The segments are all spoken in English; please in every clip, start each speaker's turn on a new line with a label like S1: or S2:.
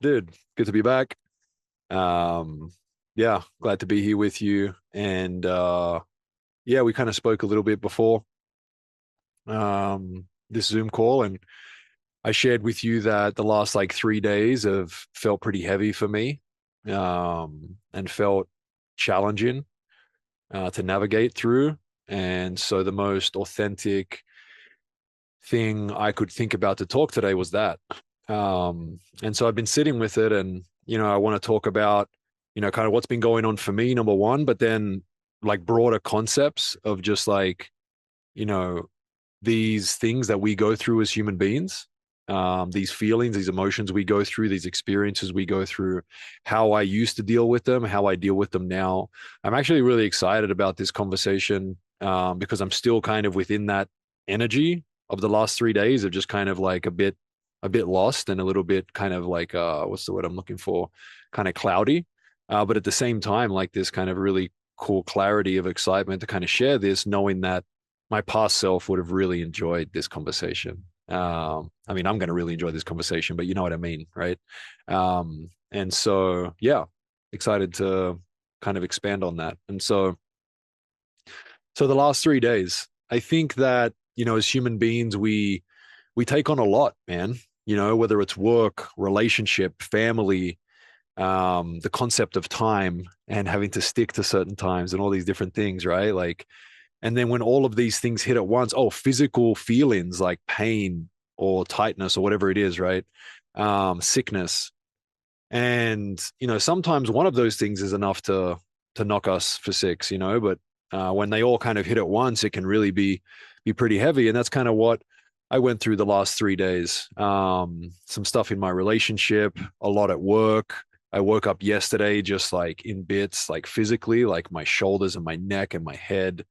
S1: dude. Good to be back. Um, yeah, glad to be here with you. And yeah, we kind of spoke a little bit before this Zoom call, and I shared with you that the last like 3 days have felt pretty heavy for me, and felt challenging to navigate through. And so the most authentic thing I could think about to talk today was that. And so I've been sitting with it, and I want to talk about, kind of what's been going on for me, number one, but then like broader concepts of just like, you know, these things that we go through as human beings, these feelings, these emotions we go through, these experiences we go through, how I used to deal with them, how I deal with them now. I'm actually really excited about this conversation, because I'm still kind of within that energy of the last 3 days of just kind of like a bit lost and a little bit kind of like what's the word I'm looking for? Kind of cloudy. But at the same time, like this kind of really cool clarity of excitement to kind of share this, knowing that my past self would have really enjoyed this conversation. I mean, I'm going to really enjoy this conversation, but you know what I mean, right? And so, yeah, excited to kind of expand on that. And so the last 3 days, I think that, as human beings, we take on a lot, man. Whether it's work, relationship, family, the concept of time and having to stick to certain times and all these different things, right? Like, and then when all of these things hit at once, oh, physical feelings like pain or tightness or whatever it is, right? Sickness. And, sometimes one of those things is enough to knock us for six, but when they all kind of hit at once, it can really be pretty heavy. And that's kind of what I went through the last 3 days. Some stuff in my relationship, a lot at work. I woke up yesterday just like in bits, like physically, like my shoulders and my neck and my head,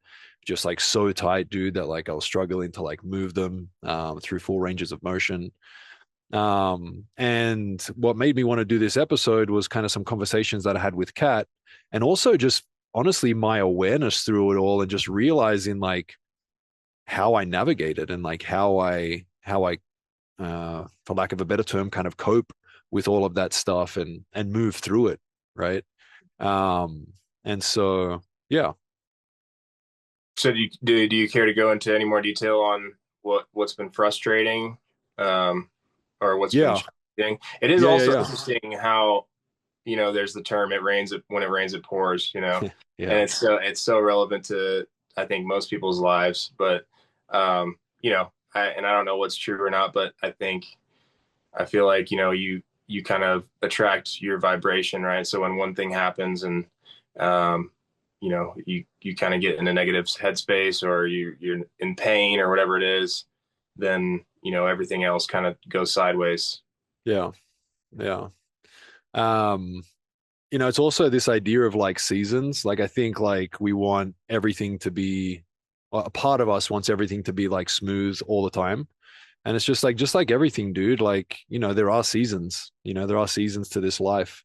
S1: just like so tight, dude, that like I was struggling to like move them through full ranges of motion. And what made me want to do this episode was kind of some conversations that I had with Kat, and also just honestly my awareness through it all, and just realizing like how I navigated and like how I, for lack of a better term, kind of cope with all of that stuff and move through it, right? And so yeah.
S2: So do you care to go into any more detail on what's been frustrating, um, or what's been
S1: Yeah.
S2: challenging? It is
S1: Yeah, yeah,
S2: also
S1: yeah.
S2: interesting how, there's the term "it rains when it rains it pours," and
S1: Yeah.
S2: it's so relevant to, I think, most people's lives. But I don't know what's true or not, but I feel like you kind of attract your vibration, right? So when one thing happens and um, you kind of get in a negative headspace, or you're in pain or whatever it is, then everything else kind of goes sideways.
S1: Yeah. Yeah. Um, it's also this idea of like seasons. Like I think like we want everything to be, well, a part of us wants everything to be like smooth all the time. And it's just like everything, dude. Like, there are seasons, there are seasons to this life,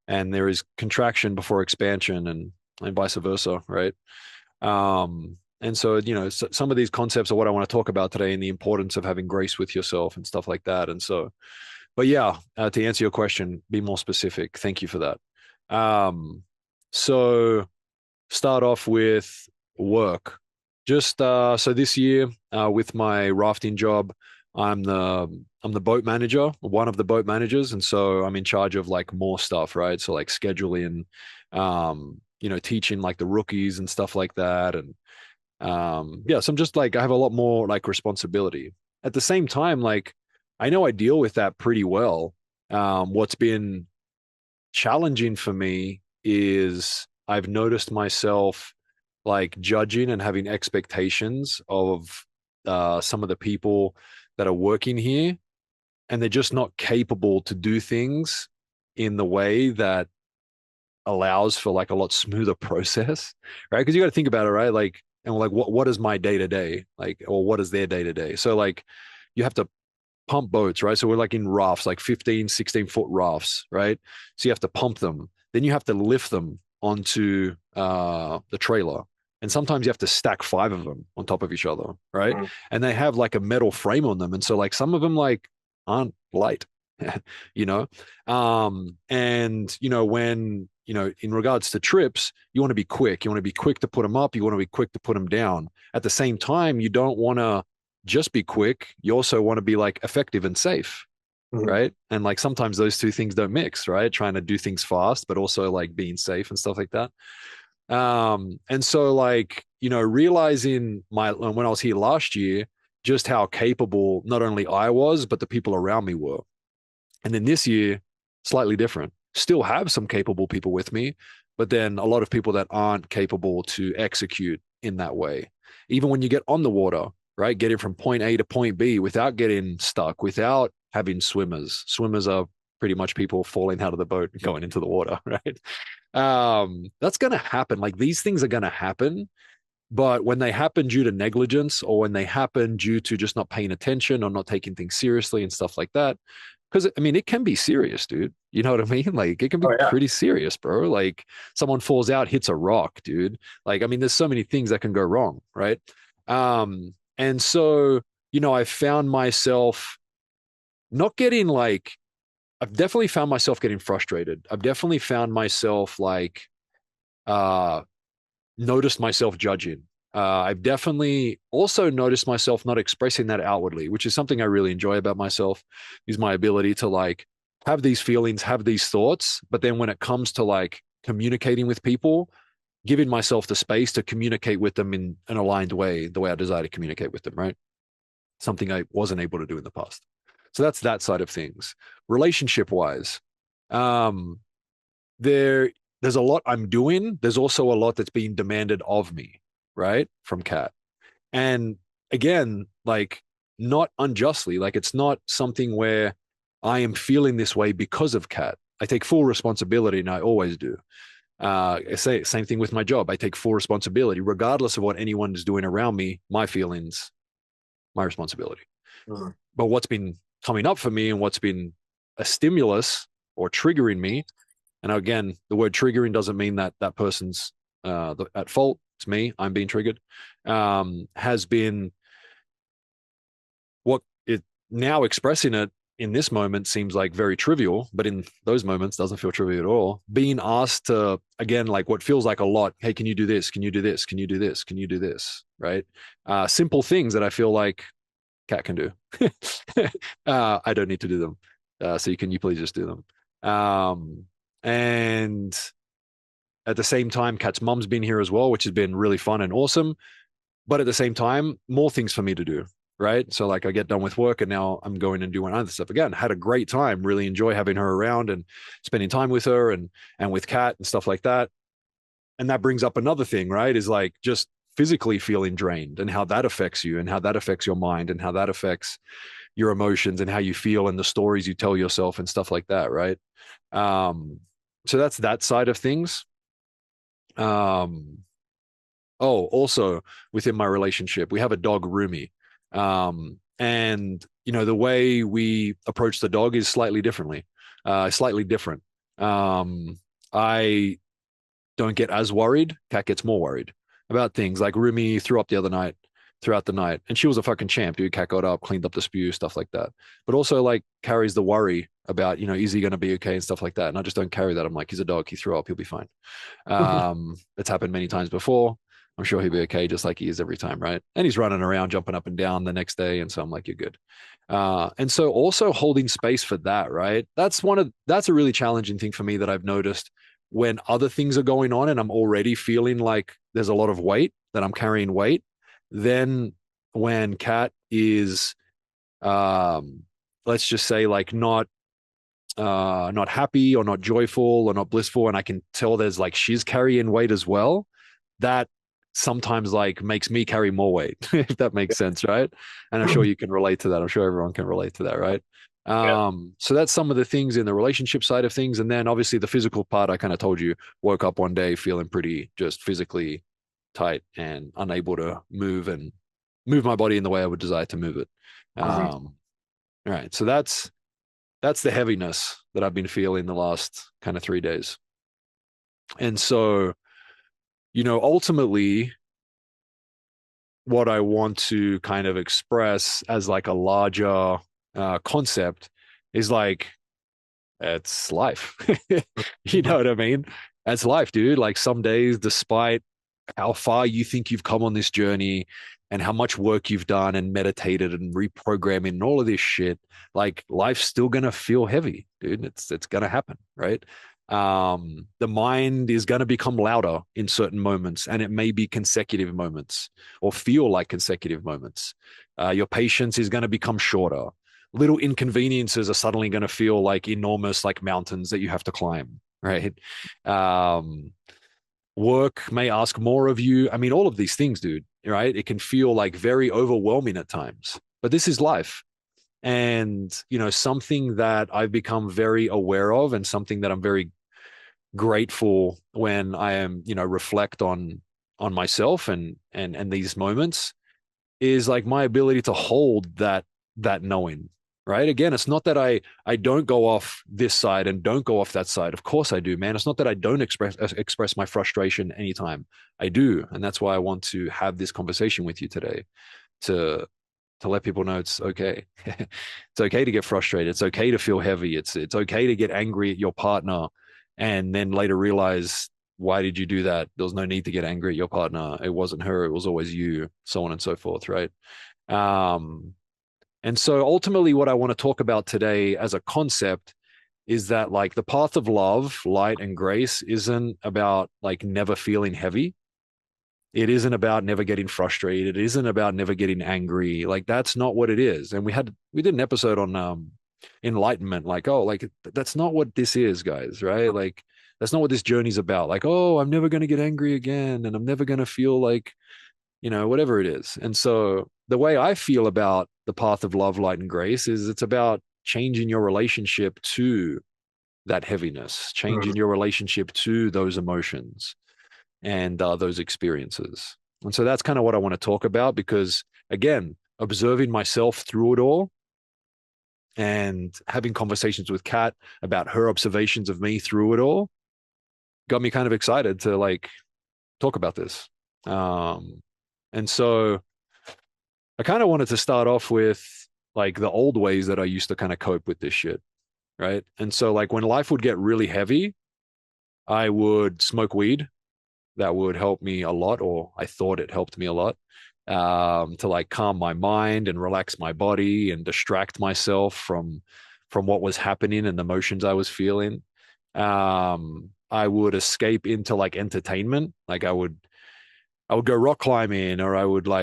S1: and there is contraction before expansion, and vice versa, right? And so, some of these concepts are what I want to talk about today, and the importance of having grace with yourself and stuff like that. And so, but yeah, to answer your question, be more specific. Thank you for that. So start off with work. Just so this year, with my rafting job, I'm the I'm the boat manager, one of the boat managers, and so I'm in charge of like more stuff, right? So like scheduling, teaching like the rookies and stuff like that, and yeah, so I'm just like I have a lot more like responsibility. At the same time, like I know I deal with that pretty well. What's been challenging for me is I've noticed myself like judging and having expectations of some of the people that are working here, and they're just not capable to do things in the way that allows for like a lot smoother process, right? Because you got to think about it, right? Like, and like, what is my day to day, like, or what is their day to day? So like, you have to pump boats, right? So we're like in rafts, like 15, 16-foot rafts, right? So you have to pump them. Then you have to lift them onto the trailer. And sometimes you have to stack five of them on top of each other, right?
S2: Mm.
S1: And they have like a metal frame on them. And so like some of them like aren't light, you know. And when in regards to trips, you want to be quick. You want to be quick to put them up. You want to be quick to put them down. At the same time, you don't want to just be quick. You also want to be like effective and safe,
S2: Mhm.
S1: right? And like sometimes those two things don't mix, right? Trying to do things fast, but also like being safe and stuff like that. And so like, realizing when I was here last year, just how capable not only I was, but the people around me were. And then this year, slightly different. Still have some capable people with me, but then a lot of people that aren't capable to execute in that way. Even when you get on the water, right? Getting from point A to point B without getting stuck, without having swimmers. Swimmers are pretty much people falling out of the boat and going into the water, right? That's going to happen. Like these things are going to happen, but when they happen due to negligence or when they happen due to just not paying attention or not taking things seriously and stuff like that, because I mean, it can be serious, dude. You know what I mean? Like, it can be
S2: Oh yeah.
S1: pretty serious, bro. Like, someone falls out, hits a rock, dude. Like, I mean, there's so many things that can go wrong, right? And so, I found myself not getting like, I've definitely found myself getting frustrated. I've definitely found myself like, uh, noticed myself judging. I've definitely also noticed myself not expressing that outwardly, which is something I really enjoy about myself, is my ability to like have these feelings, have these thoughts, but then when it comes to like communicating with people, giving myself the space to communicate with them in an aligned way, the way I desire to communicate with them, right? Something I wasn't able to do in the past. So that's that side of things. Relationship wise, um, there there's a lot I'm doing. There's also a lot that's being demanded of me, right? From Kat. And again, like not unjustly, like it's not something where I am feeling this way because of Kat. I take full responsibility and I always do. I say same thing with my job. I take full responsibility, regardless of what anyone is doing around me, my feelings, my responsibility.
S2: Mhm.
S1: But what's been coming up for me and what's been a stimulus or triggering me, and again, the word triggering doesn't mean that that person's at fault. It's me. I'm being triggered. Has been what it now expressing it in this moment seems like very trivial, but in those moments doesn't feel trivial at all. Being asked to, again, like what feels like a lot. Hey, can you do this? Can you do this? Can you do this? Can you do this? Right? Simple things that I feel like Kat can do. I don't need to do them. So you please just do them? And at the same time, Kat's mom's been here as well, which has been really fun and awesome. But at the same time, more things for me to do. Right. So like I get done with work and now I'm going and doing other stuff again. Had a great time, really enjoy having her around and spending time with her and with Kat and stuff like that. And that brings up another thing, right? Is like just physically feeling drained and how that affects you and how that affects your mind and how that affects your emotions and how you feel and the stories you tell yourself and stuff like that, right? Um, so that's that side of things. Um, oh, also within my relationship, we have a dog, Rumi. And the way we approach the dog is slightly different. Um, I don't get as worried. Cat gets more worried about things like Rumi threw up the other night, throughout the night, and she was a fucking champ, dude. Cat got up, cleaned up the spew, stuff like that. But also like carries the worry about, is he going to be okay and stuff like that. And I just don't carry that. I'm like, he's a dog. He threw up. He'll be fine. It's happened many times before. I'm sure he'll be okay, just like he is every time, right? And he's running around, jumping up and down the next day, and so I'm like, you're good. And so also holding space for that, right? That's a really challenging thing for me that I've noticed when other things are going on and I'm already feeling like there's a lot of weight that I'm carrying weight. Then when Kat is, um, let's just say like not happy or not joyful or not blissful, and I can tell there's like she's carrying weight as well, that sometimes like makes me carry more weight, if that makes sense, right? And I'm sure you can relate to that. I'm sure everyone can relate to that, right?
S2: Yeah.
S1: So that's some of the things in the relationship side of things. And then obviously the physical part, I kind of told you, woke up one day feeling pretty just physically tight and unable to move my body in the way I would desire to move it.
S2: Mhm.
S1: All right. So that's the heaviness that I've been feeling the last kind of 3 days. And so, ultimately, what I want to kind of express as like a larger concept is like, it's life. You know what I mean? That's life, dude. Like some days, despite how far you think you've come on this journey and how much work you've done and meditated and reprogramming and all of this shit, like life's still gonna feel heavy, dude. It's gonna happen, right? The mind is gonna become louder in certain moments, and it may be consecutive moments or feel like consecutive moments. Your patience is gonna become shorter. Little inconveniences are suddenly going to feel like enormous, like mountains that you have to climb, right? Um, Work may ask more of you. I mean, all of these things, dude, right? It can feel like very overwhelming at times, but this is life. And, something that I've become very aware of and something that I'm very grateful when I am, reflect on myself and these moments is like my ability to hold that knowing, right? Again, it's not that I don't go off this side and don't go off that side. Of course I do, man. It's not that I don't express my frustration anytime. I do, and that's why I want to have this conversation with you today to let people know it's okay. It's okay to get frustrated. It's okay to feel heavy. It's okay to get angry at your partner and then later realize, why did you do that? There was no need to get angry at your partner. It wasn't her, it was always you, so on and so forth, right? Um, and so ultimately, what I want to talk about today as a concept is that like the path of love, light, and grace isn't about like never feeling heavy. It isn't about never getting frustrated. It isn't about never getting angry. Like that's not what it is. And we did an episode on enlightenment, like, oh, like that's not what this is, guys, right? Like that's not what this journey's about. Like, oh, I'm never gonna get angry again, and I'm never gonna feel like, whatever it is. And so the way I feel about the path of love, light, and grace is it's about changing your relationship to that heaviness, changing your relationship to those emotions and those experiences. And so that's kind of what I want to talk about because, again, observing myself through it all and having conversations with Kat about her observations of me through it all got me kind of excited to like talk about this. And so I kind of wanted to start off with like the old ways that I used to kind of cope with this shit, right? And so like when life would get really heavy, I would smoke weed. That would help me a lot, or I thought it helped me a lot, to like calm my mind and relax my body and distract myself from what was happening and the emotions I was feeling. I would escape into like entertainment. Like I would go rock climbing, or I would put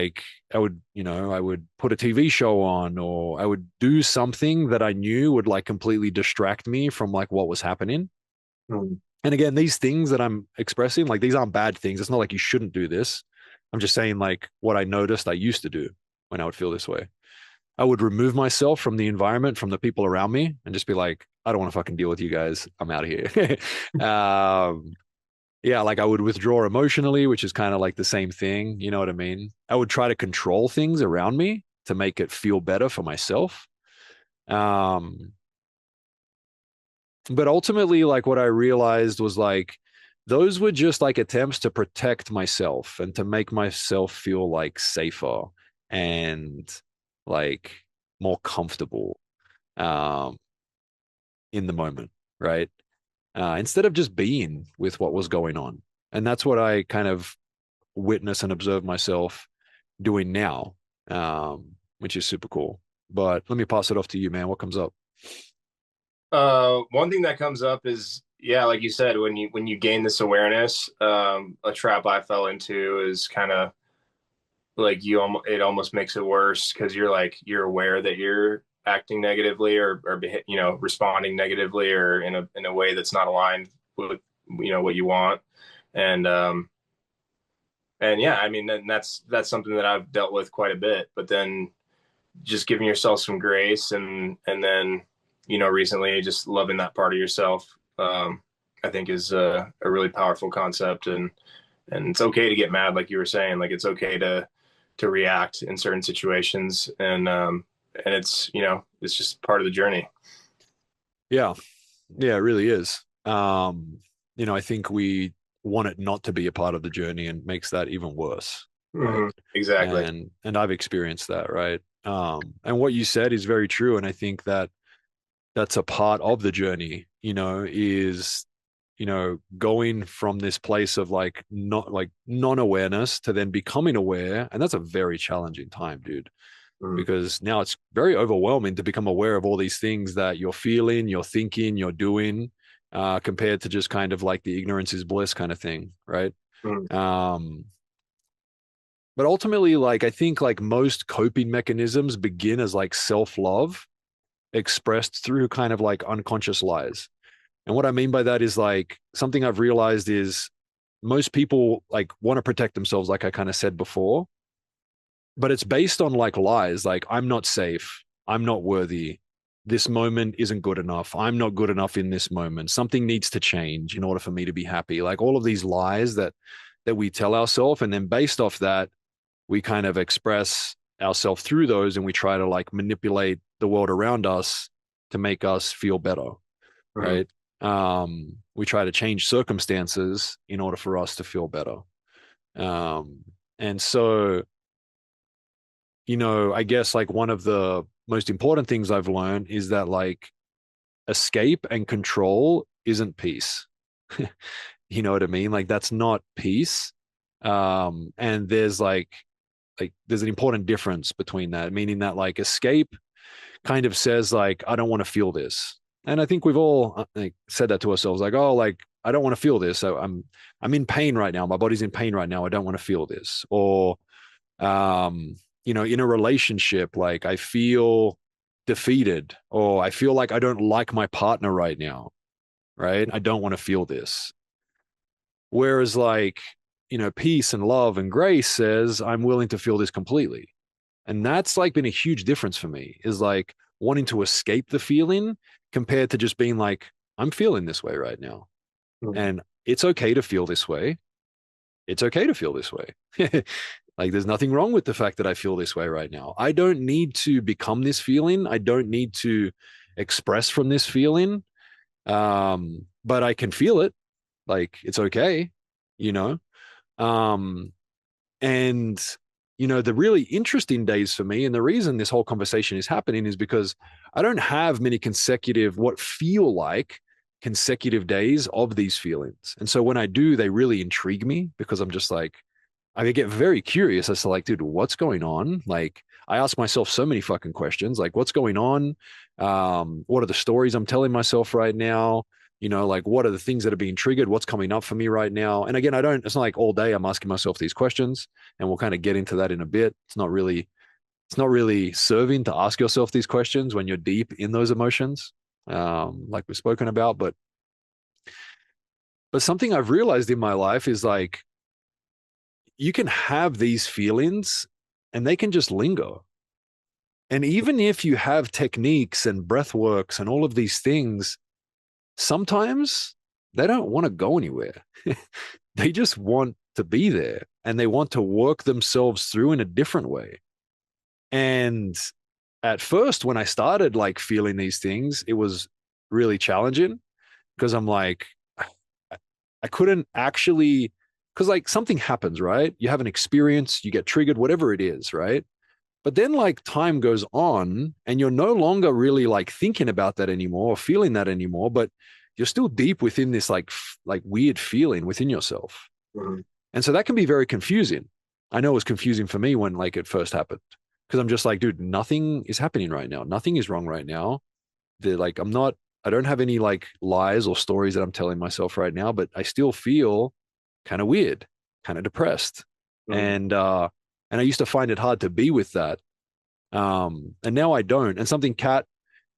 S1: a TV show on, or I would do something that I knew would like completely distract me from like what was happening.
S2: Mm.
S1: And again, these things that I'm expressing, like these aren't bad things. It's not like you shouldn't do this. I'm just saying like what I noticed I used to do when I would feel this way. I would remove myself from the environment, from the people around me, and just be like, I don't want to fucking deal with you guys. I'm out of here. um, yeah, like I would withdraw emotionally, which is kind of like the same thing. You know what I mean? I would try to control things around me to make it feel better for myself. Um, but ultimately, like what I realized was like those were just like attempts to protect myself and to make myself feel like safer and like more comfortable um, in the moment, right? Instead of just being with what was going on. And that's what I kind of witness and observe myself doing now, which is super cool. But let me pass it off to you, man. What comes up?
S2: One thing that comes up is, yeah, like you said, when you gain this awareness, a trap I fell into is kind of like it almost makes it worse because you're aware that you're acting negatively or responding negatively or in a way that's not aligned with what you want. And and yeah, I mean, that's something that I've dealt with quite a bit. But then just giving yourself some grace and then recently just loving that part of yourself, I think is a really powerful concept. And it's okay to get mad, like you were saying. Like it's okay to react in certain situations, and it's just part of the journey.
S1: Yeah, yeah, it really is. I think we want it not to be a part of the journey and makes that even worse, right?
S2: Exactly.
S1: And I've experienced that, right? And what you said is very true. And I think that that's a part of the journey, is, going from this place of like not like non-awareness to then becoming aware. And that's a very challenging time, dude,
S2: Mm.
S1: because now it's very overwhelming to become aware of all these things that you're feeling, you're thinking, you're doing, compared to just kind of like the ignorance is bliss kind of thing, right?
S2: Mm.
S1: Um, but ultimately, like I think like most coping mechanisms begin as like self-love expressed through kind of like unconscious lies. And what I mean by that is like something I've realized is most people like want to protect themselves, like I kind of said before, but it's based on like lies, like I'm not safe, I'm not worthy, this moment isn't good enough, I'm not good enough in this moment, something needs to change in order for me to be happy. Like all of these lies that we tell ourselves, and then based off that, we kind of express ourselves through those, and we try to like manipulate the world around us to make us feel better,
S2: Mm.
S1: right? We try to change circumstances in order for us to feel better. Um, and so, I guess like one of the most important things I've learned is that like escape and control isn't peace. You know what I mean? Like that's not peace. And there's there's an important difference between that, meaning that like escape kind of says like I don't want to feel this. And I think we've all like said that to ourselves, like, oh, like I don't want to feel this. So I'm in pain right now. My body's in pain right now. I don't want to feel this. Or um, in a relationship, like I feel defeated, or I feel like I don't like my partner right now, right? I don't want to feel this. Whereas like, peace and love and grace says I'm willing to feel this completely. And that's like been a huge difference for me, is like wanting to escape the feeling compared to just being like, I'm feeling this way right now.
S2: Mm.
S1: And it's okay to feel this way. It's okay to feel this way. Like there's nothing wrong with the fact that I feel this way right now. I don't need to become this feeling. I don't need to express from this feeling. But I can feel it. Like it's okay, you know? Um, And, the really interesting days for me, and the reason this whole conversation is happening is because I don't have many consecutive, what feel like consecutive days of these feelings. And so when I do, they really intrigue me because I'm just like, I get very curious as to like, dude, what's going on? Like, I ask myself so many fucking questions, like, what's going on? What are the stories I'm telling myself right now? Like, what are the things that are being triggered? What's coming up for me right now? And again, it's not like all day I'm asking myself these questions, and we'll kind of get into that in a bit. It's not really serving to ask yourself these questions when you're deep in those emotions, like we've spoken about. But something I've realized in my life is like, you can have these feelings and they can just linger. And even if you have techniques and breath works and all of these things, sometimes they don't want to go anywhere. They just want to be there, and they want to work themselves through in a different way. And at first, when I started like feeling these things, it was really challenging because I'm like, I couldn't actually, because like something happens, right? You have an experience, you get triggered, whatever it is, right? But then like time goes on and you're no longer really like thinking about that anymore or feeling that anymore, but you're still deep within this like weird feeling within yourself.
S2: Mm.
S1: And so that can be very confusing. I know it was confusing for me when like it first happened, because I'm just like, dude, nothing is happening right now. Nothing is wrong right now. They're like, I don't have any like lies or stories that I'm telling myself right now, but I still feel kind of weird, kind of depressed.
S2: Mm.
S1: And I used to find it hard to be with that. And now I don't. And something Kat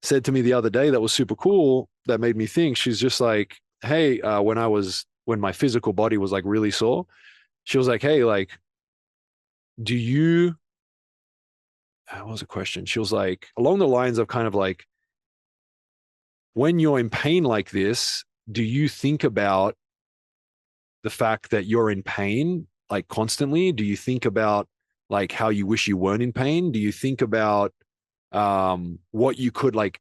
S1: said to me the other day that was super cool that made me think, she's just like, hey, when my physical body was like really sore, she was like, hey, like, do you, what was the question? She was like, along the lines of kind of like, when you're in pain like this, do you think about the fact that you're in pain like constantly? Do you think about like how you wish you weren't in pain? Do you think about what you could like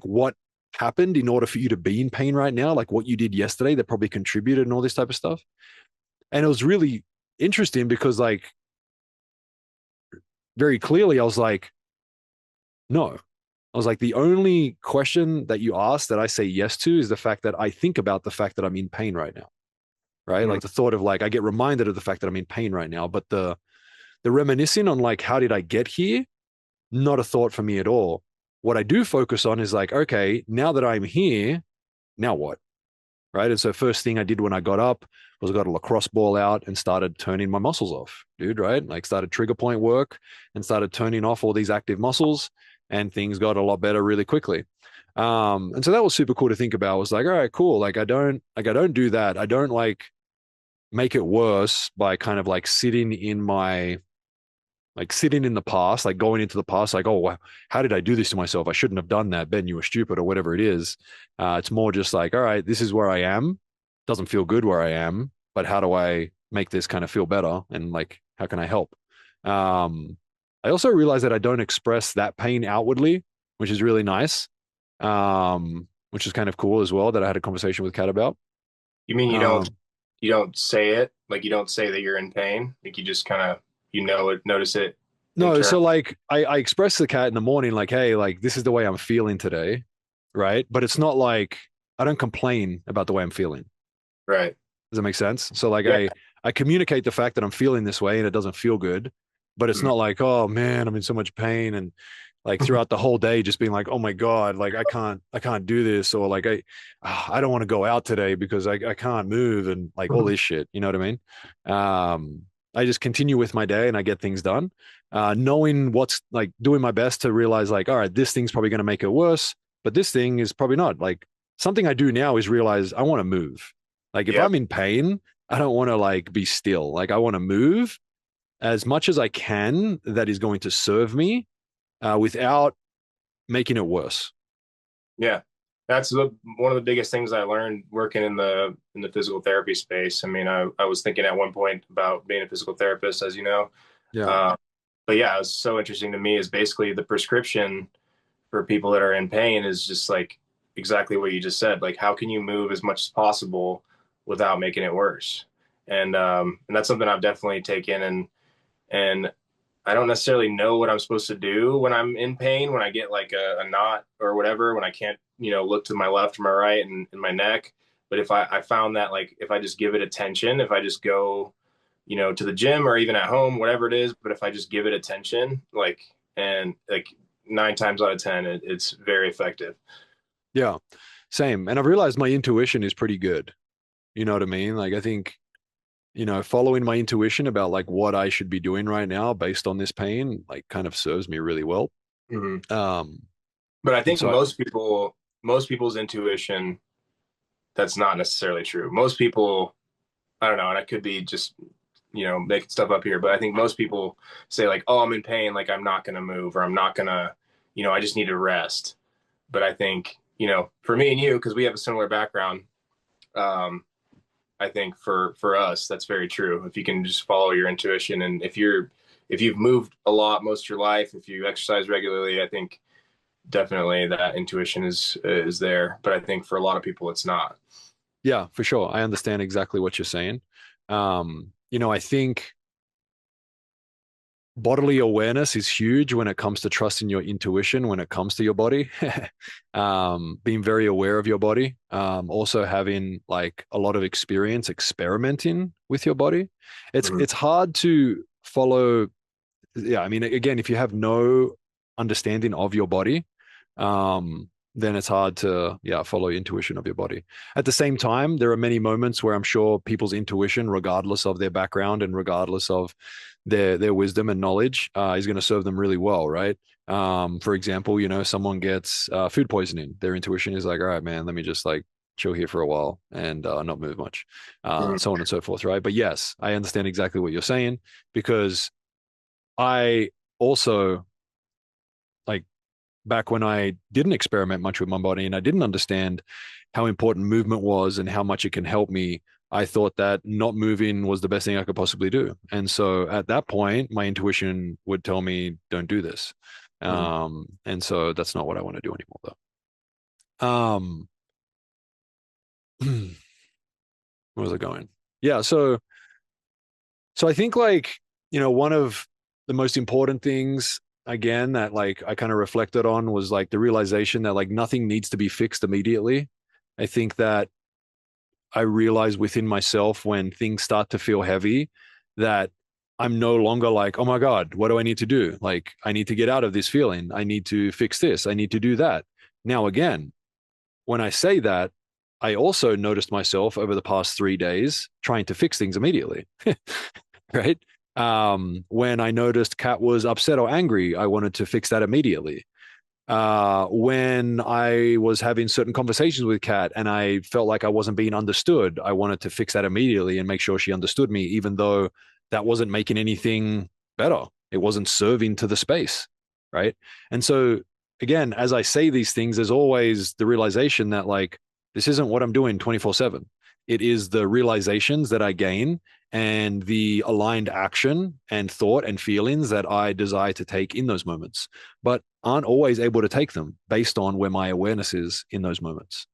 S1: what happened in order for you to be in pain right now, like what you did yesterday that probably contributed and all this type of stuff? And it was really interesting because like very clearly I was like, no, I was like, the only question that you ask that I say yes to is the fact that I think about the fact that I'm in pain right now, right?
S2: Mhm.
S1: Like the thought of like I get reminded of the fact that I'm in pain right now, but the reminiscing on like how did I get here? Not a thought for me at all. What I do focus on is like, okay, now that I'm here, now what? Right. And so first thing I did when I got up was I got a lacrosse ball out and started turning my muscles off, dude. Right. Like started trigger point work and started turning off all these active muscles, and things got a lot better really quickly. And so that was super cool to think about. I was like, all right, cool. Like I don't do that. I don't like make it worse by kind of like sitting in the past, like going into the past, like, oh, how did I do this to myself? I shouldn't have done that. Ben, you were stupid or whatever it is. It's more just like, all right, this is where I am. Doesn't feel good where I am, but how do I make this kind of feel better? And like, how can I help? Um, I also realize that I don't express that pain outwardly, which is really nice. Which is kind of cool as well that I had a conversation with Kat about.
S2: You mean
S1: Um,
S2: you don't say it, like you don't say that you're in pain, like you just kind of notice it
S1: no,
S2: internally,
S1: so like I express to the cat in the morning, like, hey, like this is the way I'm feeling today, right? But it's not like I don't complain about the way I'm feeling.
S2: right?
S1: Does that make sense? So like
S2: Yeah.
S1: I communicate the fact that I'm feeling this way and it doesn't feel good, but it's
S2: Mhm.
S1: not like, oh man, I'm in so much pain and like throughout the whole day just being like, oh my God, like I can't do this, or like I don't want to go out today because I can't move and like all this shit. You know what I mean? I just continue with my day and I get things done. Knowing what's like doing my best to realize like, all right, this thing's probably going to make it worse, but this thing is probably not. Like something I do now is realize I want to move. Like if
S2: Yep.
S1: I'm in pain, I don't want to like be still. Like I want to move as much as I can that is going to serve me without making it worse.
S2: Yeah. That's one of the biggest things I learned working in the physical therapy space. I mean, I was thinking at one point about being a physical therapist, as you know.
S1: Yeah.
S2: Uh, but yeah, it was so interesting to me is basically the prescription for people that are in pain is just like exactly what you just said. Like, how can you move as much as possible without making it worse? And that's something I've definitely taken and I don't necessarily know what I'm supposed to do when I'm in pain, when I get like a knot or whatever, when I can't, look to my left or my right and in my neck. But if I found that like if I just give it attention, if I just go, to the gym or even at home, whatever it is, but if I just give it attention, like and like 9 times out of ten, it's very effective.
S1: Yeah. Same. And I've realized my intuition is pretty good. You know what I mean? Like I think, following my intuition about like what I should be doing right now based on this pain, like kind of serves me really well.
S2: Mhm.
S1: Um,
S2: But I
S1: and
S2: think
S1: so I,
S2: most people's intuition, that's not necessarily true. Most people, I don't know, and I could be just making stuff up here, but I think most people say like, "Oh, I'm in pain, like I'm not gonna move, or I'm not gonna, I just need to rest." But I think for me and you, because we have a similar background, um, I think for us that's very true. If you can just follow your intuition, and if you've moved a lot most of your life, if you exercise regularly, I think definitely that intuition is there. But I think for a lot of people, it's not.
S1: yeah, for sure. I understand exactly what you're saying. I think bodily awareness is huge when it comes to trusting your intuition when it comes to your body. Being very aware of your body, also having like a lot of experience experimenting with your body. it's
S2: Mhm.
S1: it's hard to follow. Yeah, I mean, again, if you have no understanding of your body, then it's hard to, yeah, follow intuition of your body. At the same time, there are many moments where I'm sure people's intuition, regardless of their background and regardless of their wisdom and knowledge, is going to serve them really well, right? For example, someone gets food poisoning. Their intuition is like, all right, man, let me just like chill here for a while and not move much,
S2: Mhm.
S1: so on and so forth, right? But yes, I understand exactly what you're saying because I also like back when I didn't experiment much with my body and I didn't understand how important movement was and how much it can help me. I thought that not moving was the best thing I could possibly do. And so at that point, my intuition would tell me, don't do this.
S2: Mhm.
S1: And so that's not what I want to do anymore, though. Where was I going? Yeah. So I think like, one of the most important things again that like I kind of reflected on was like the realization that like nothing needs to be fixed immediately. I think that I realize within myself when things start to feel heavy that I'm no longer like, oh my God, what do I need to do? Like, I need to get out of this feeling. I need to fix this. I need to do that. Now, again, when I say that, I also noticed myself over the past 3 days trying to fix things immediately, right? When I noticed Kat was upset or angry, I wanted to fix that immediately. When I was having certain conversations with Kat and I felt like I wasn't being understood, I wanted to fix that immediately and make sure she understood me, even though that wasn't making anything better. It wasn't serving to the space, right? And so, again, as I say these things, there's always the realization that, like, this isn't what I'm doing 24/7. It is the realizations that I gain and the aligned action and thought and feelings that I desire to take in those moments, but aren't always able to take them based on where my awareness is in those moments.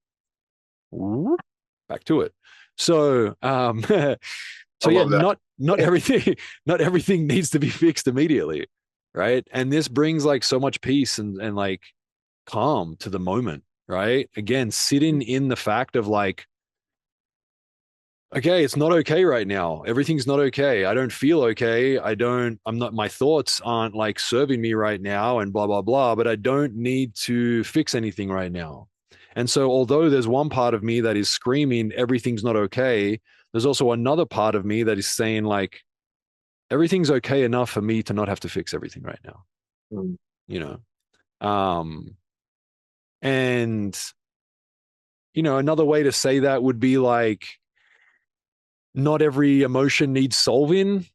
S1: Back to it. So,
S2: I
S1: so yeah,
S2: love that.
S1: not everything, not everything needs to be fixed immediately, right? And this brings like so much peace and like calm to the moment, right? Again, sitting in the fact of like, okay, it's not okay right now. Everything's not okay. I don't feel okay. I'm not, my thoughts aren't like serving me right now and blah, blah, blah, but I don't need to fix anything right now. And so, although there's one part of me that is screaming, everything's not okay, there's also another part of me that is saying, like, everything's okay enough for me to not have to fix everything right now,
S2: Mm.
S1: you know? And, another way to say that would be like, not every emotion needs solving.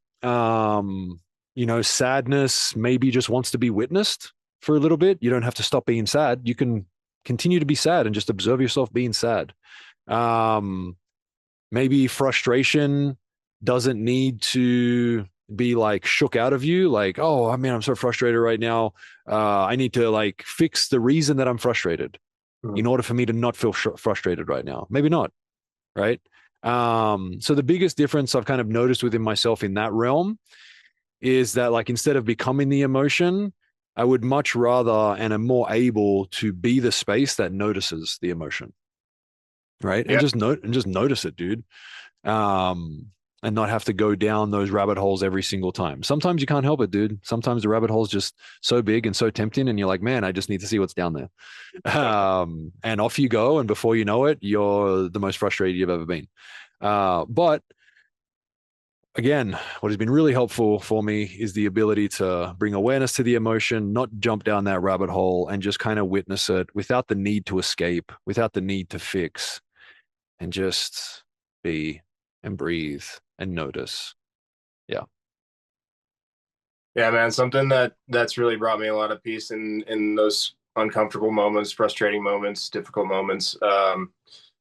S1: Sadness maybe just wants to be witnessed for a little bit. You don't have to stop being sad. You can continue to be sad and just observe yourself being sad. Um, Maybe frustration doesn't need to be like shook out of you. Like, oh, I mean, I'm so frustrated right now. I need to like fix the reason that I'm frustrated
S2: Mm.
S1: in order for me to not feel frustrated right now. Maybe not, right? So the biggest difference I've kind of noticed within myself in that realm is that, like, instead of becoming the emotion, I would much rather and am more able to be the space that notices the emotion, right? And
S2: Yeah.
S1: just notice it, dude. Um, and not have to go down those rabbit holes every single time. Sometimes you can't help it, dude. Sometimes the rabbit hole's just so big and so tempting, and you're like, man, I just need to see what's down there. And off you go, and before you know it, you're the most frustrated you've ever been. But again, what has been really helpful for me is the ability to bring awareness to the emotion, not jump down that rabbit hole, and just kind of witness it without the need to escape, without the need to fix, and just be and breathe and notice. Yeah.
S2: Yeah, man. Something that's really brought me a lot of peace in those uncomfortable moments, frustrating moments, difficult moments.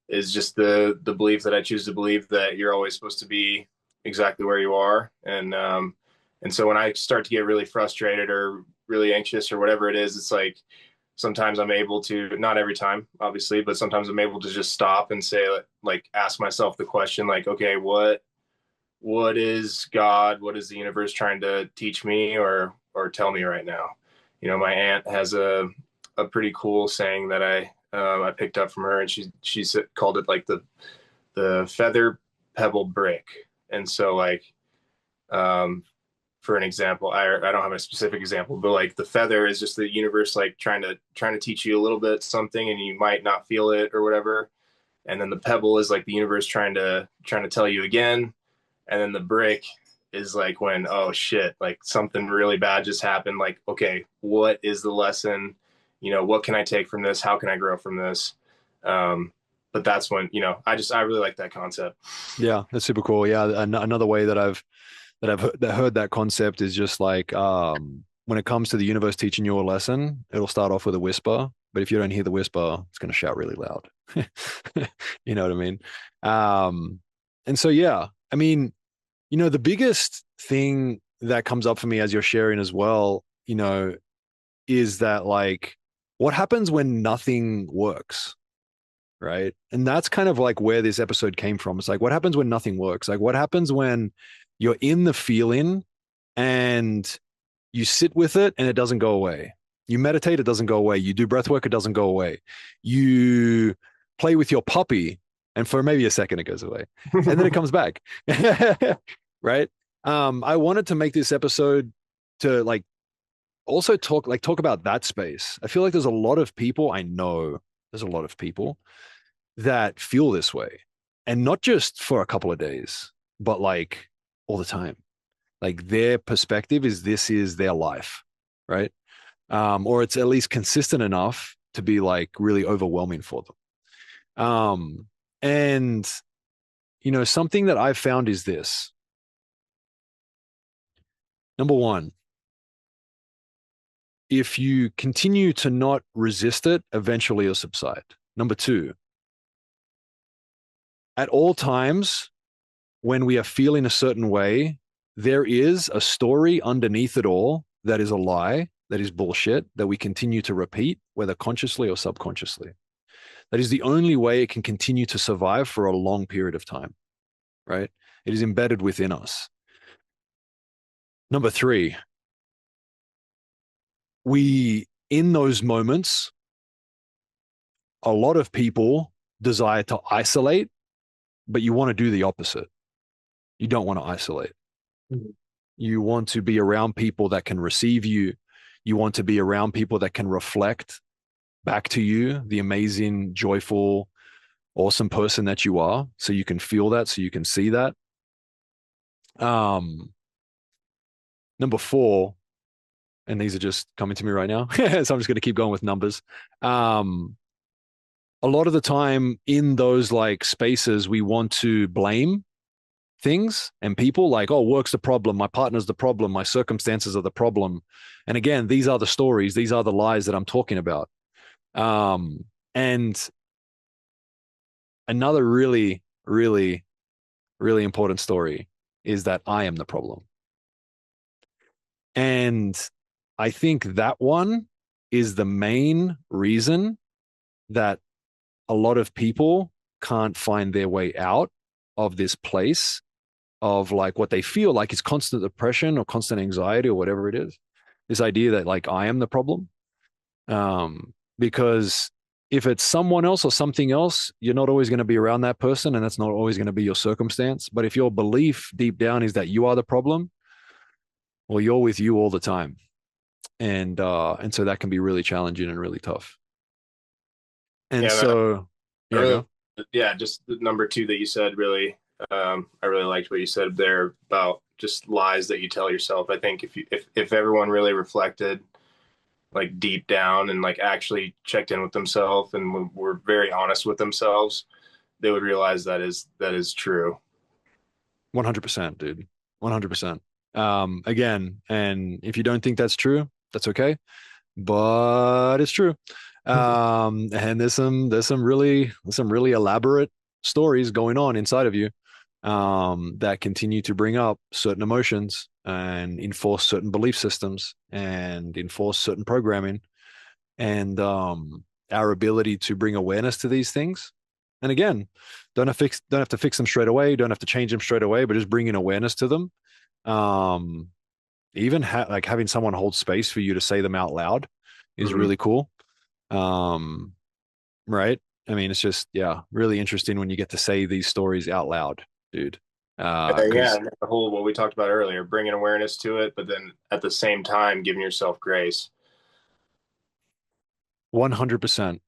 S2: Is just the belief that I choose to believe that you're always supposed to be exactly where you are, and so when I start to get really frustrated or really anxious or whatever it is, it's like sometimes I'm able to, not every time obviously, but sometimes I'm able to just stop and say, like, ask myself the question, like, okay, what is God, what is the universe trying to teach me or tell me right now? My aunt has a pretty cool saying that I picked up from her, and she called it like the feather pebble brick. And so, like, um, for an example, I don't have a specific example, but like the feather is just the universe like trying to teach you a little bit something, and you might not feel it or whatever. And then the pebble is like the universe trying to tell you again. And then the brick is like when, oh shit, like something really bad just happened. Like, okay, what is the lesson? What can I take from this? How can I grow from this? But that's when, I really like that concept.
S1: Yeah, that's super cool. Yeah, another way that I've heard that concept is just like, when it comes to the universe teaching you a lesson, it'll start off with a whisper, but if you don't hear the whisper, it's going to shout really loud. You know what I mean? And so yeah, I mean, the biggest thing that comes up for me as you're sharing as well, is that, like, what happens when nothing works? Right. And that's kind of like where this episode came from. It's like, what happens when nothing works? Like, what happens when you're in the feeling and You sit with it and it doesn't go away. You meditate, it doesn't go away. You do breath work, it doesn't go away. You play with your puppy, and for maybe a second it goes away. And then it comes back. Right? I wanted to make this episode to like also talk about that space. I feel like there's a lot of people, I know there's a lot of people that feel this way. And not just for a couple of days, but like all the time. Like their perspective is this is their life, right? Or it's at least consistent enough to be like really overwhelming for them. And something that I've found is this. Number one, if you continue to not resist it, eventually it'll subside. Number two, at all times when we are feeling a certain way, there is a story underneath it all that is a lie, that is bullshit, that we continue to repeat, whether consciously or subconsciously. That is the only way it can continue to survive for a long period of time, right? It is embedded within us. Number three, in those moments, a lot of people desire to isolate, but you want to do the opposite. You don't want to isolate. Mm-hmm. You want to be around people that can receive you. You want to be around people that can reflect back to you the amazing, joyful, awesome person that you are. So you can feel that, so you can see that. Number four, and these are just coming to me right now, so I'm just going to keep going with numbers. A lot of the time in those like spaces, we want to blame things and people, like, oh, work's the problem, my partner's the problem, my circumstances are the problem. And again, these are the stories, these are the lies that I'm talking about. And another really, really, really important story is that I am the problem. And I think that one is the main reason that a lot of people can't find their way out of this place of like what they feel like is constant depression or constant anxiety or whatever it is. This idea that like I am the problem. Because if it's someone else or something else, you're not always going to be around that person, and that's not always going to be your circumstance. But if your belief deep down is that you are the problem, well, you're with you all the time. And so that can be really challenging and really tough. And
S2: yeah,
S1: so, yeah,
S2: really, yeah, just the number two that you said, really, I really liked what you said there about just lies that you tell yourself. I think if everyone really reflected like deep down and like actually checked in with themselves and were very honest with themselves, they would realize that is true.
S1: 100%, dude. 100%. Again, and if you don't think that's true, that's okay, but it's true. And there's some really elaborate stories going on inside of you that continue to bring up certain emotions and enforce certain belief systems and enforce certain programming, and our ability to bring awareness to these things. And again, don't have to fix them straight away, don't have to change them straight away, but just bringing awareness to them. Even like having someone hold space for you to say them out loud is really cool. Right? I mean, it's just, yeah, really interesting when you get to say these stories out loud, dude.
S2: Yeah, the whole what we talked about earlier, bringing awareness to it, but then at the same time giving yourself grace.
S1: 100%.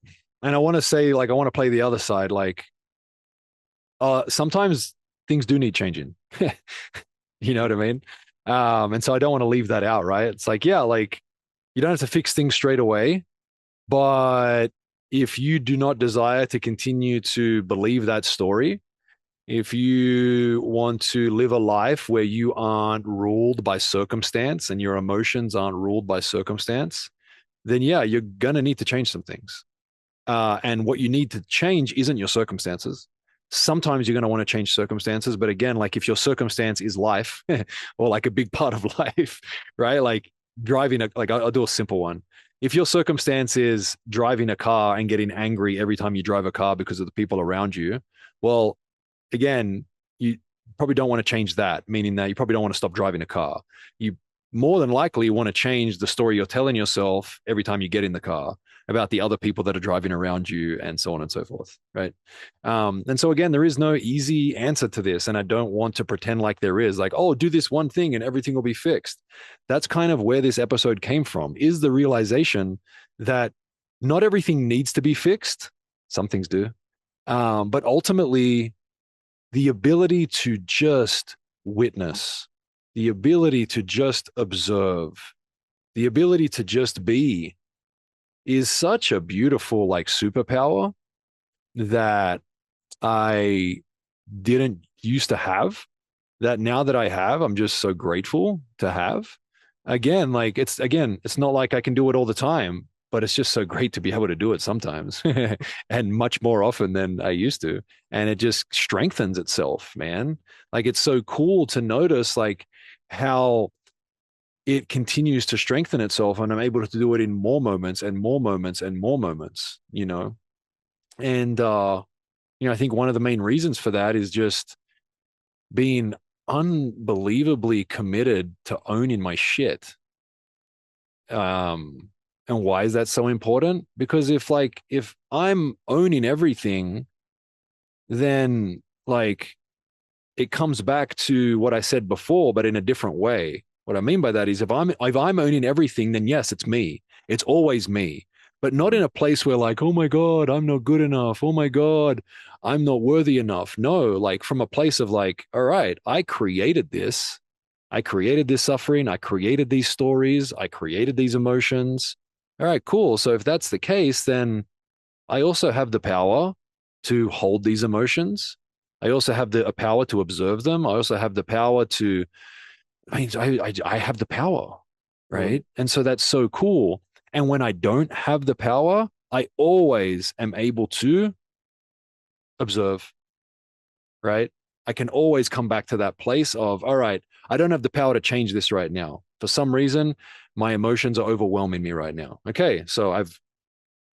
S1: And I want to say, like, I want to play the other side. Like, sometimes things do need changing. You know what I mean? And so I don't want to leave that out, right? It's like, yeah, like you don't have to fix things straight away, but if you do not desire to continue to believe that story, if you want to live a life where you aren't ruled by circumstance and your emotions aren't ruled by circumstance, then yeah, you're going to need to change some things. And what you need to change isn't your circumstances. Sometimes you're going to want to change circumstances, but again, like if your circumstance is life or like a big part of life, right? Like driving I'll do a simple one. If your circumstance is driving a car and getting angry every time you drive a car because of the people around you, well, again, you probably don't want to change that, meaning that you probably don't want to stop driving a car. You more than likely want to change the story you're telling yourself every time you get in the car about the other people that are driving around you and so on and so forth, right? And so again, there is no easy answer to this, and I don't want to pretend like there is, like, oh, do this one thing and everything will be fixed. That's kind of where this episode came from, is the realization that not everything needs to be fixed. Some things do. But ultimately, the ability to just witness, the ability to just observe, the ability to just be is such a beautiful, like, superpower that I didn't used to have, that now that I have, I'm just so grateful to have. It's not like I can do it all the time, but it's just so great to be able to do it sometimes and much more often than I used to. And it just strengthens itself, man. Like, it's so cool to notice like how it continues to strengthen itself, and I'm able to do it in more moments and more moments and more moments, you know. And I think one of the main reasons for that is just being unbelievably committed to owning my shit. Um, and why is that so important? Because if I'm owning everything, then like it comes back to what I said before, but in a different way. What I mean by that is if I'm owning everything, then yes, it's me. It's always me, but not in a place where like, oh my God, I'm not good enough. Oh my God, I'm not worthy enough. No, like from a place of like, all right, I created this. I created this suffering. I created these stories. I created these emotions. All right, cool. So if that's the case, then I also have the power to hold these emotions. I also have the power to observe them. I also have the power to, I have the power,
S2: Mm.
S1: right? And so that's so cool. And when I don't have the power, I always am able to observe, right? I can always come back to that place of, all right, I don't have the power to change this right now. For some reason, my emotions are overwhelming me right now. Okay, so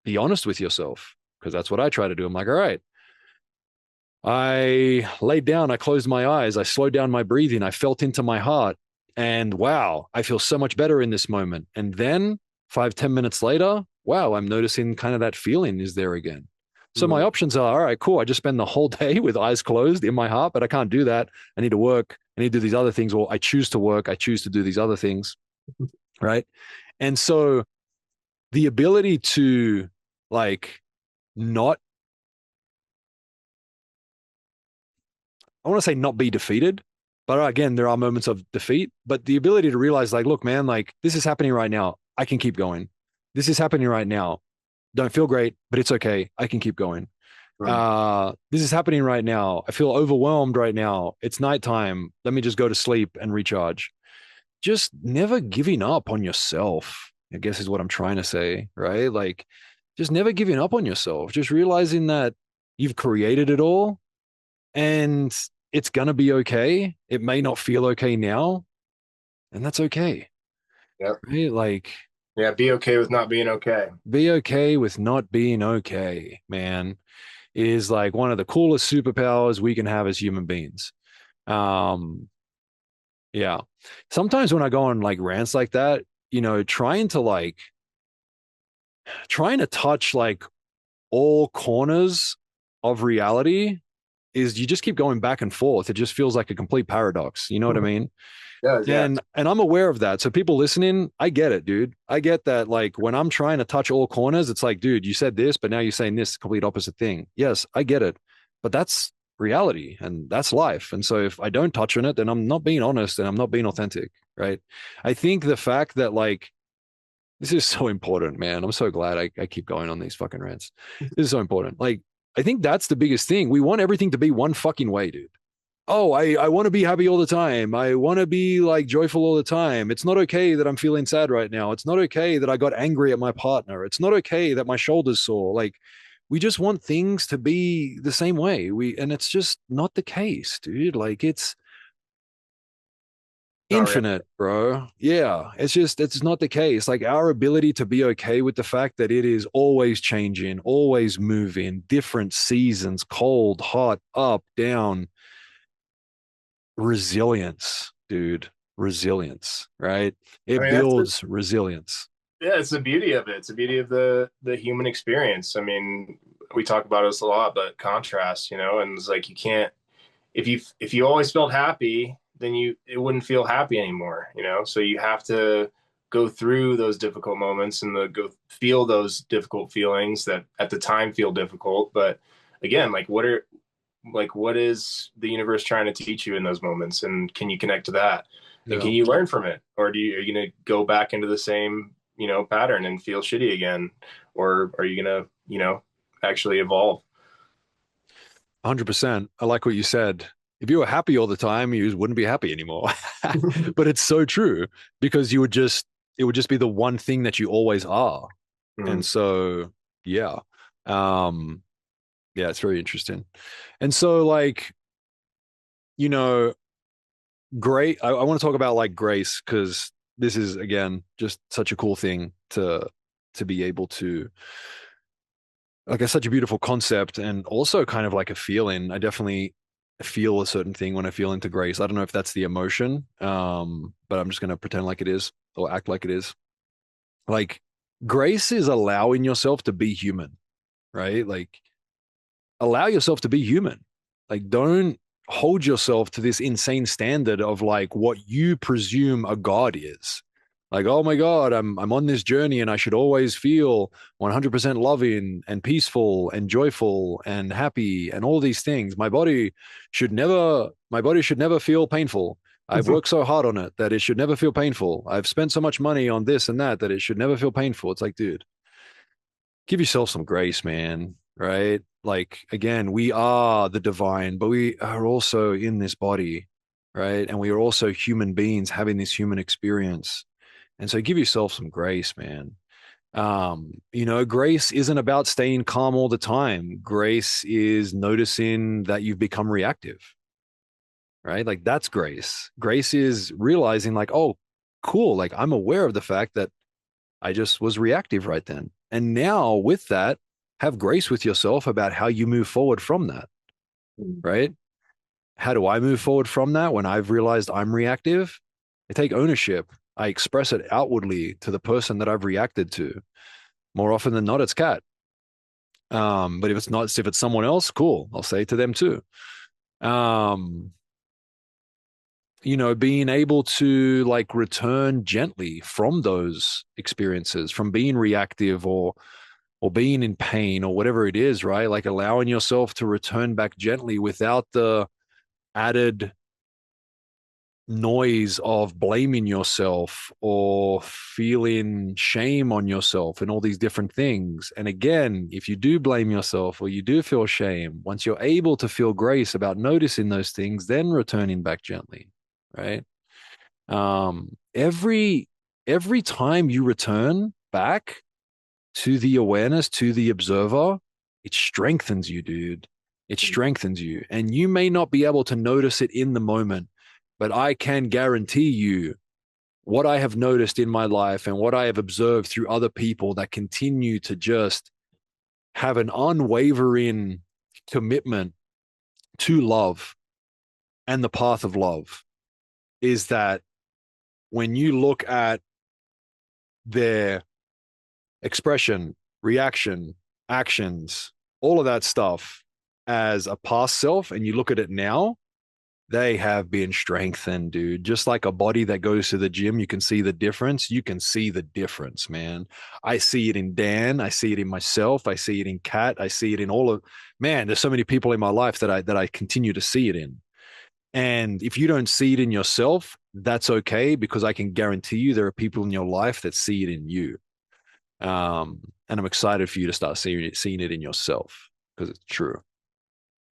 S1: be honest with yourself, because that's what I try to do. I'm like, all right, I laid down, I closed my eyes, I slowed down my breathing, I felt into my heart, and wow, I feel so much better in this moment. And then 5, 10 minutes later, wow, I'm noticing kind of that feeling is there again. So my
S2: Mm.
S1: options are, all right, cool. I just spend the whole day with eyes closed in my heart, but I can't do that. I need to work. I need to do these other things, or I choose to work. I choose to do these other things. Right. And so the ability to like not, I want to say not be defeated, but again, there are moments of defeat, but the ability to realize like, look, man, like this is happening right now. I can keep going. This is happening right now. Don't feel great, but it's okay. I can keep going.
S2: Mm.
S1: This is happening right now. I feel overwhelmed right now. It's nighttime. Let me just go to sleep and recharge. Just never giving up on yourself, I guess is what I'm trying to say, right? Like, just never giving up on yourself. Just realizing that you've created it all and it's going to be okay. It may not feel okay now, and that's okay,
S2: Yep.
S1: right? Like,
S2: Yeah. Be okay with not being okay.
S1: be okay with not being okay, man, is like one of the coolest superpowers we can have as human beings. Um, yeah. Sometimes when I go on like rants like that, trying to touch like all corners of reality is you just keep going back and forth. It just feels like a complete paradox. You know what I mean?
S2: Does, yeah.
S1: And I'm aware of that. So people listening, I get it, dude. I get that. Like when I'm trying to touch all corners, it's like, dude, you said this, but now you're saying this complete opposite thing. Yes, I get it, but that's reality and that's life. And so if I don't touch on it, then I'm not being honest and I'm not being authentic, right? I think the fact that like this is so important, man. I'm so glad I keep going on these fucking rants. This is so important. Like I think that's the biggest thing. We want everything to be one fucking way, dude. Oh, I want to be happy all the time. I want to be like joyful all the time. It's not okay that I'm feeling sad right now. It's not okay that I got angry at my partner. It's not okay that my shoulder's sore. Like we just want things to be the same way. And it's just not the case, dude. Like it's
S2: Not really.
S1: infinite, bro. Yeah, it's not the case. Like our ability to be okay with the fact that it is always changing, always moving, different seasons, cold, hot, up, down, resilience, dude. resilience, right?
S2: I
S1: It
S2: mean, that's
S1: builds resilience.
S2: yeah, it's the beauty of it. It's the beauty of the human experience. I mean, we talk about this a lot, but contrast, and it's like you can't if you always felt happy, then it wouldn't feel happy anymore. So you have to go through those difficult moments and go feel those difficult feelings that at the time feel difficult. But again, what is the universe trying to teach you in those moments? And can you connect to that? And
S1: Yeah.
S2: can you learn from it? Or are you going to go back into the same, pattern and feel shitty again? Or are you going to, actually evolve?
S1: 100%. I like what you said. If you were happy all the time, you wouldn't be happy anymore. But it's so true because it would just be the one thing that you always are. And
S2: Mm.
S1: so, yeah. Um, yeah, it's very interesting. And so, like, you know, great. I want to talk about like grace because this is again just such a cool thing to be able to like it's such a beautiful concept and also kind of like a feeling. I definitely feel a certain thing when I feel into grace. I don't know if that's the emotion, but I'm just gonna pretend like it is or act like it is. Like grace is allowing yourself to be human, right? Like allow yourself to be human. Like don't hold yourself to this insane standard of like what you presume a god is. Like, oh my God, I'm on this journey and I should always feel 100% loving and peaceful and joyful and happy and all these things. My body should never feel painful. I've worked so hard on it that it should never feel painful. I've spent so much money on this and that it should never feel painful. It's like, dude, give yourself some grace, man. Right? Like, again, we are the divine, but we are also in this body, right? And we are also human beings having this human experience. And so give yourself some grace, man. Grace isn't about staying calm all the time. Grace is noticing that you've become reactive, right? Like that's grace. Grace is realizing, like, oh, cool. Like I'm aware of the fact that I just was reactive right then. And now with that, have grace with yourself about how you move forward from that, right? How do I move forward from that when I've realized I'm reactive? I take ownership. I express it outwardly to the person that I've reacted to. More often than not, it's Cat. But if it's someone else, cool. I'll say it to them too. Um, being able to like return gently from those experiences, from being reactive or being in pain or whatever it is, right? Like allowing yourself to return back gently without the added noise of blaming yourself or feeling shame on yourself and all these different things. And again, if you do blame yourself or you do feel shame, once you're able to feel grace about noticing those things, then returning back gently, right? Every time you return back to the awareness, to the observer, it strengthens you, dude. It strengthens you. And you may not be able to notice it in the moment, but I can guarantee you what I have noticed in my life and what I have observed through other people that continue to just have an unwavering commitment to love and the path of love is that when you look at their expression, reaction, actions, all of that stuff as a past self and you look at it now, they have been strengthened, dude. Just like a body that goes to the gym, you can see the difference. You can see the difference, man. I see it in Dan. I see it in myself. I see it in Kat. I see it in man, there's so many people in my life that I continue to see it in. And if you don't see it in yourself, that's okay because I can guarantee you there are people in your life that see it in you. And I'm excited for you to start seeing it in yourself because it's true.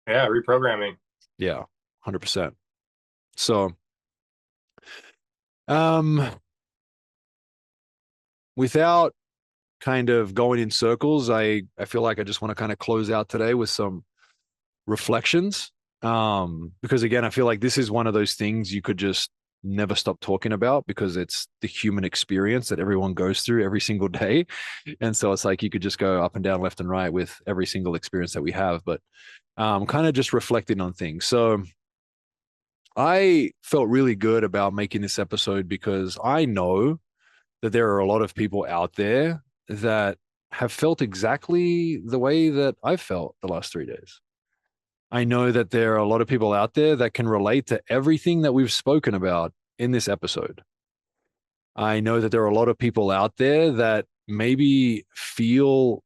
S2: Yeah, reprogramming.
S1: Yeah, 100%. So, um, without kind of going in circles, I feel like I just want to kind of close out today with some reflections. Because again, I feel like this is one of those things you could just never stop talking about because it's the human experience that everyone goes through every single day. And so it's like you could just go up and down, left and right with every single experience that we have. But kind of just reflecting on things. So I felt really good about making this episode because I know that there are a lot of people out there that have felt exactly the way that I've felt the last 3 days. I know that there are a lot of people out there that can relate to everything that we've spoken about in this episode. I know that there are a lot of people out there that maybe feel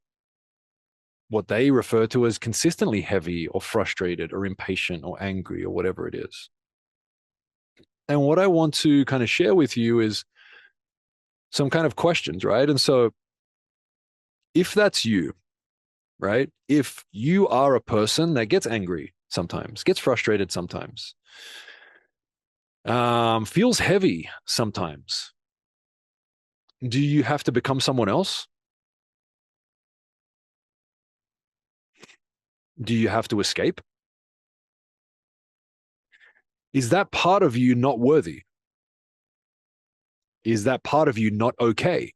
S1: what they refer to as consistently heavy or frustrated or impatient or angry or whatever it is. And what I want to kind of share with you is some kind of questions, right? And so if that's you, right? If you are a person that gets angry sometimes, gets frustrated sometimes, feels heavy sometimes, do you have to become someone else? Do you have to escape? Is that part of you not worthy? Is that part of you not okay?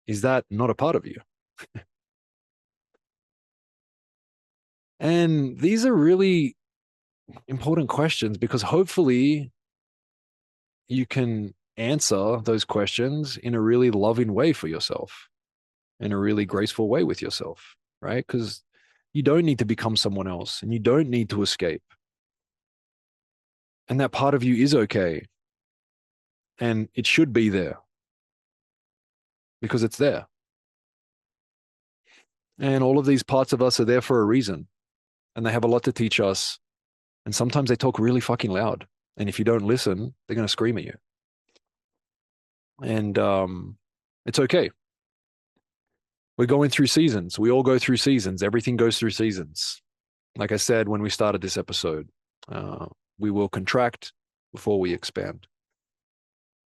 S1: Is that not a part of you? And these are really important questions because hopefully you can answer those questions in a really loving way for yourself, in a really graceful way with yourself, right? Because you don't need to become someone else and you don't need to escape. And that part of you is okay. And it should be there because it's there. And all of these parts of us are there for a reason. And they have a lot to teach us. And sometimes they talk really fucking loud. And if you don't listen, they're going to scream at you. And it's okay. We're going through seasons. We all go through seasons. Everything goes through seasons. Like I said when we started this episode, we will contract before we expand.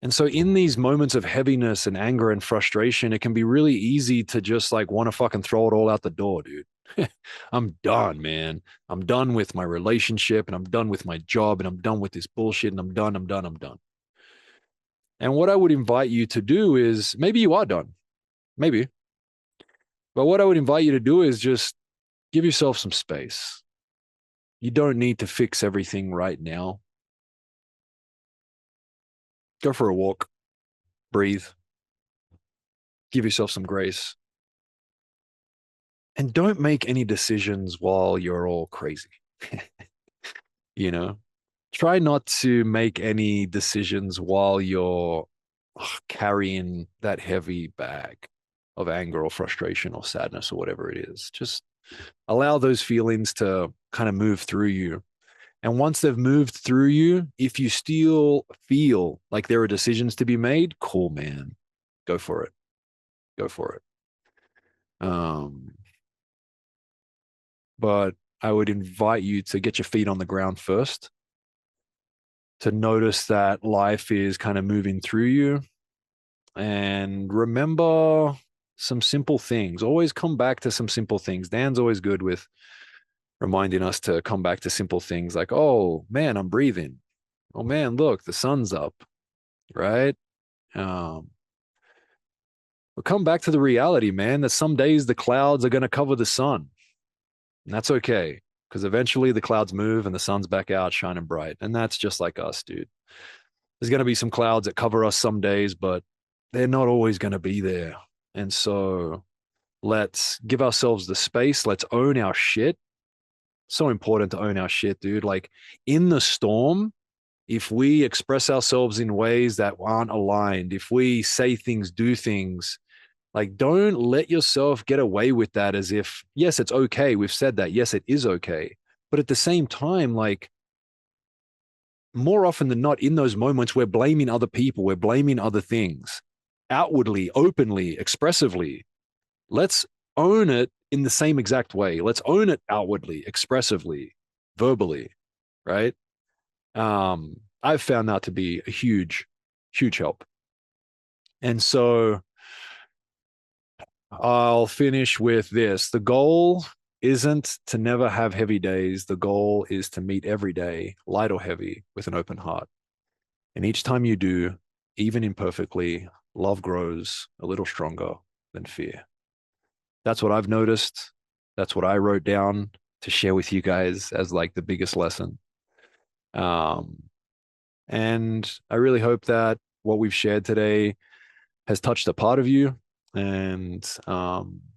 S1: And so, in these moments of heaviness and anger and frustration, it can be really easy to just like want to fucking throw it all out the door, dude. I'm done, man. I'm done with my relationship and I'm done with my job and I'm done with this bullshit and I'm done, I'm done, I'm done. And what I would invite you to do is maybe you are done, maybe. But what I would invite you to do is just give yourself some space. You don't need to fix everything right now. Go for a walk, breathe, give yourself some grace, and don't make any decisions while you're all crazy. You know, try not to make any decisions while you're carrying that heavy bag of anger or frustration or sadness or whatever it is. Just allow those feelings to kind of move through you. And once they've moved through you, if you still feel like there are decisions to be made, cool, man. Go for it. Go for it. But I would invite you to get your feet on the ground first, to notice that life is kind of moving through you. And remember some simple things. Always come back to some simple things. Dan's always good with reminding us to come back to simple things like, oh man, I'm breathing. Oh man, look, the sun's up, right? Um, but come back to the reality, man, that some days the clouds are going to cover the sun. And that's okay because eventually the clouds move and the sun's back out shining bright. And that's just like us, dude. There's going to be some clouds that cover us some days, but they're not always going to be there. And so let's give ourselves the space. Let's own our shit. So important to own our shit, dude. Like in the storm, if we express ourselves in ways that aren't aligned, if we say things, do things, like don't let yourself get away with that as if, yes, it's okay. We've said that. Yes, it is okay. But at the same time, like more often than not, in those moments, we're blaming other people, we're blaming other things outwardly, openly, expressively. Let's own it in the same exact way. Let's own it outwardly, expressively, verbally, right? I've found that to be a huge, huge help. And so I'll finish with this. The goal isn't to never have heavy days. The goal is to meet every day, light or heavy, with an open heart. And each time you do, even imperfectly, love grows a little stronger than fear. That's what I've noticed. That's what I wrote down share with you guys as like the biggest lesson. Um, and I really hope that what we've shared today has touched a part of you and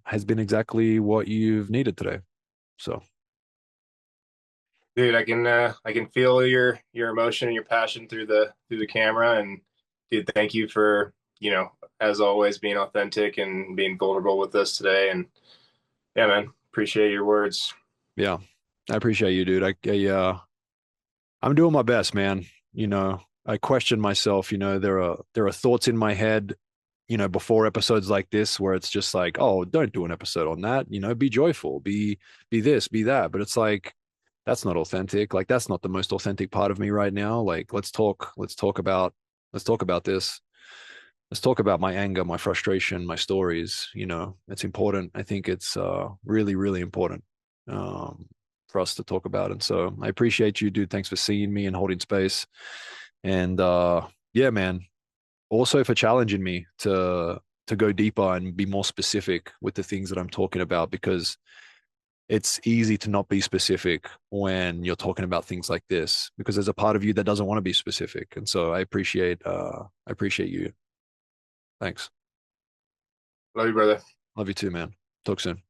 S1: has been exactly what you've needed today. So,
S2: Dude, I can feel your emotion and your passion through the camera. And dude, thank you for, you know, as always, being authentic and being vulnerable with us today. And yeah, man, appreciate your words.
S1: yeah, I appreciate you, dude. I'm doing my best, man. You know, I question myself. You know, there are thoughts in my head, you know, before episodes like this where it's just like, oh, don't do an episode on that. You know, be joyful, be this, be that. But it's like that's not authentic. Like that's not the most authentic part of me right now. Like let's talk about this. Let's talk about my anger, my frustration, my stories. You know, it's important. I think it's really, really important. For us to talk about. And so I appreciate you, dude. Thanks for seeing me and holding space. And yeah, man. Also for challenging me to go deeper and be more specific with the things that I'm talking about because it's easy to not be specific when you're talking about things like this because there's a part of you that doesn't want to be specific. And so I appreciate you. Thanks.
S2: Love you, brother.
S1: Love you too, man. Talk soon.